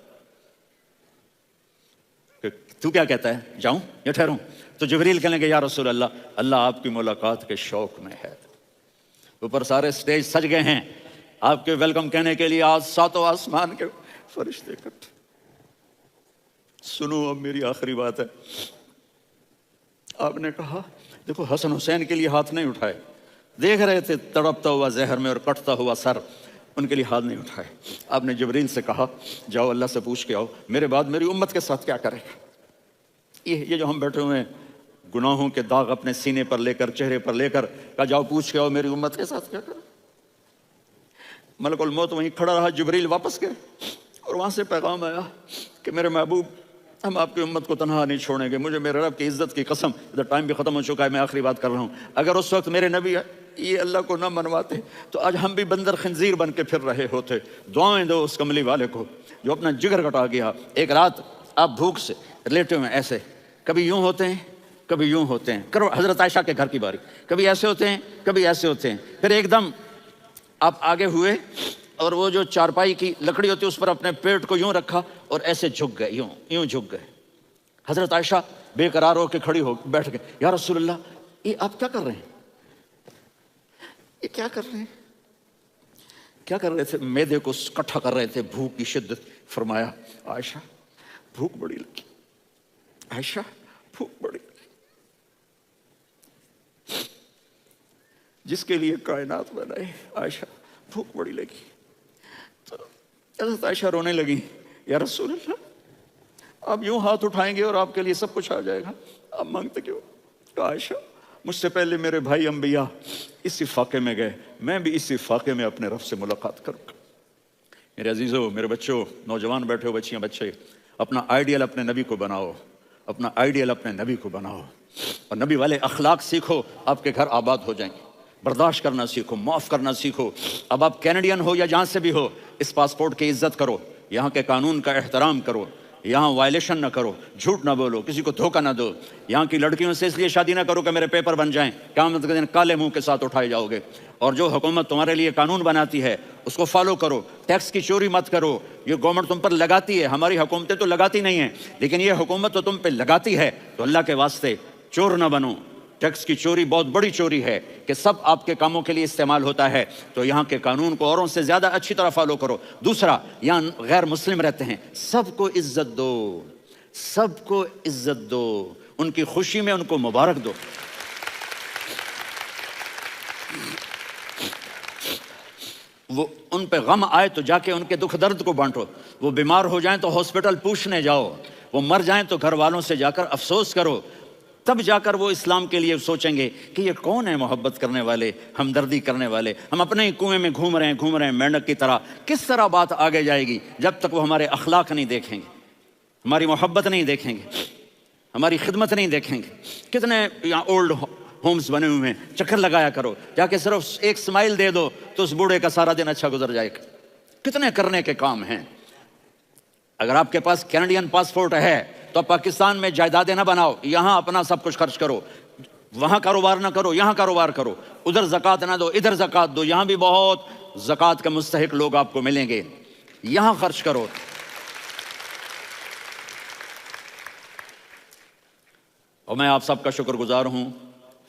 کہ تو کیا کہتا ہے, جاؤں یا ٹھہروں؟ تو جبریل کہنے لگے یا رسول اللہ, اللہ آپ کی ملاقات کے شوق میں ہے. اوپر سارے سٹیج سج گئے ہیں آپ کے ویلکم کہنے کے لیے, آج 7 آسمان کے فرشتے اکٹھے. سنو اب میری آخری بات ہے. آپ نے کہا دیکھو حسن حسین کے لیے ہاتھ نہیں اٹھائے, دیکھ رہے تھے تڑپتا ہوا زہر میں اور کٹتا ہوا سر, ان کے لیے ہاتھ نہیں اٹھائے. آپ نے جبریل سے کہا جاؤ اللہ سے پوچھ کے آؤ میرے بعد میری امت کے ساتھ کیا کرے گا. یہ جو ہم بیٹھے ہوئے ہیں گناہوں کے داغ اپنے سینے پر لے کر, چہرے پر لے کر, کہا جاؤ پوچھ کے آؤ میری امت کے ساتھ کیا کرے. ملک الموت وہیں کھڑا رہا, جبریل واپس گئے اور وہاں سے پیغام آیا کہ میرے محبوب ہم آپ کی امت کو تنہا نہیں چھوڑیں گے، مجھے میرے رب کی عزت کی قسم، ادھر ٹائم بھی ختم ہو چکا ہے، میں آخری بات کر رہا ہوں، اگر اس وقت میرے نبی یہ اللہ کو نہ منواتے تو آج ہم بھی بندر خنزیر بن کے پھر رہے ہوتے۔ دعائیں دو اس کملی والے کو جو اپنا جگر کٹا گیا۔ ایک رات آپ بھوک سے لیٹے ہوئے ایسے، کبھی یوں ہوتے ہیں کبھی یوں ہوتے ہیں، کرو حضرت عائشہ کے گھر کی باری، کبھی ایسے ہوتے ہیں کبھی ایسے ہوتے ہیں، پھر ایک دم آپ آگے ہوئے اور وہ جو چارپائی کی لکڑی ہوتی ہے اس پر اپنے پیٹ کو یوں رکھا اور ایسے جھک گئے، یوں جھک گئے۔ حضرت عائشہ بے قرار ہو کے کھڑی ہو بیٹھ گئے، یا رسول اللہ یہ آپ کیا کر رہے ہیں؟ یہ کیا کر رہے ہیں؟ کیا کر رہے تھے؟ معدے کو کٹھا کر رہے تھے، بھوک کی شدت۔ فرمایا عائشہ بھوک بڑی لگی، عائشہ بھوک بڑی لگی، جس کے لیے کائنات بنائے عائشہ بھوک بڑی لگی۔ تو حضرت عائشہ رونے لگی، یا رسول اللہ آپ یوں ہاتھ اٹھائیں گے اور آپ کے لیے سب کچھ آ جائے گا، آپ مانگتے کیوں؟ کہا عائشہ مجھ سے پہلے میرے بھائی انبیاء اسی فاقے میں گئے، میں بھی اسی فاقے میں اپنے رب سے ملاقات کروں گا۔ میرے عزیزوں، میرے بچوں، نوجوان بیٹھے ہو، بچیاں بچے، اپنا آئیڈیل اپنے نبی کو بناؤ، اپنا آئیڈیل اپنے نبی کو بناؤ اور نبی والے اخلاق سیکھو، آپ کے گھر آباد ہو جائیں گے۔ برداشت کرنا سیکھو، معاف کرنا سیکھو۔ اب آپ کینیڈین ہو یا جہاں سے بھی ہو، اس پاسپورٹ کی عزت کرو، یہاں کے قانون کا احترام کرو، یہاں وائلیشن نہ کرو، جھوٹ نہ بولو، کسی کو دھوکہ نہ دو۔ یہاں کی لڑکیوں سے اس لیے شادی نہ کرو کہ میرے پیپر بن جائیں، قیامت کے دن کالے منہ کے ساتھ اٹھائے جاؤ گے۔ اور جو حکومت تمہارے لیے قانون بناتی ہے اس کو فالو کرو، ٹیکس کی چوری مت کرو۔ یہ گورنمنٹ تم پر لگاتی ہے، ہماری حکومتیں تو لگاتی نہیں ہیں، لیکن یہ حکومت تو تم پہ لگاتی ہے، تو اللہ کے واسطے چور نہ بنو۔ ٹیکس کی چوری بہت بڑی چوری ہے کہ سب آپ کے کاموں کے لیے استعمال ہوتا ہے، تو یہاں کے قانون کو اوروں سے زیادہ اچھی طرح فالو کرو۔ دوسرا، یہاں غیر مسلم رہتے ہیں، سب کو عزت دو، سب کو عزت دو، ان کی خوشی میں ان کو مبارک دو۔ وہ ان پہ غم آئے تو جا کے ان کے دکھ درد کو بانٹو، وہ بیمار ہو جائیں تو ہاسپٹل پوچھنے جاؤ، وہ مر جائیں تو گھر والوں سے جا کر افسوس کرو، تب جا کر وہ اسلام کے لیے سوچیں گے کہ یہ کون ہے محبت کرنے والے، ہمدردی کرنے والے۔ ہم اپنے ہی کنویں میں گھوم رہے ہیں مینڈک کی طرح، کس طرح بات آگے جائے گی جب تک وہ ہمارے اخلاق نہیں دیکھیں گے، ہماری محبت نہیں دیکھیں گے، ہماری خدمت نہیں دیکھیں گے۔ کتنے یہاں اولڈ ہومز بنے ہوئے ہیں، چکر لگایا کرو، جا کے صرف ایک سمائل دے دو تو اس بوڑھے کا سارا دن اچھا گزر جائے گا۔ کتنے کرنے کے کام ہیں۔ اگر آپ کے پاس کینیڈین پاسپورٹ ہے تو پاکستان میں جائیدادیں نہ بناؤ، یہاں اپنا سب کچھ خرچ کرو، وہاں کاروبار نہ کرو، یہاں کاروبار کرو، ادھر زکوٰۃ نہ دو ادھر زکوٰۃ دو، یہاں بھی بہت زکوٰۃ کے مستحق لوگ آپ کو ملیں گے، یہاں خرچ کرو۔ اور میں آپ سب کا شکر گزار ہوں،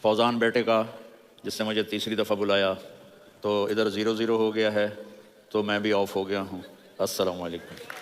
فوزان بیٹے کا جس نے مجھے تیسری دفعہ بلایا، تو ادھر 0-0 ہو گیا ہے تو میں بھی آف ہو گیا ہوں۔ السلام علیکم۔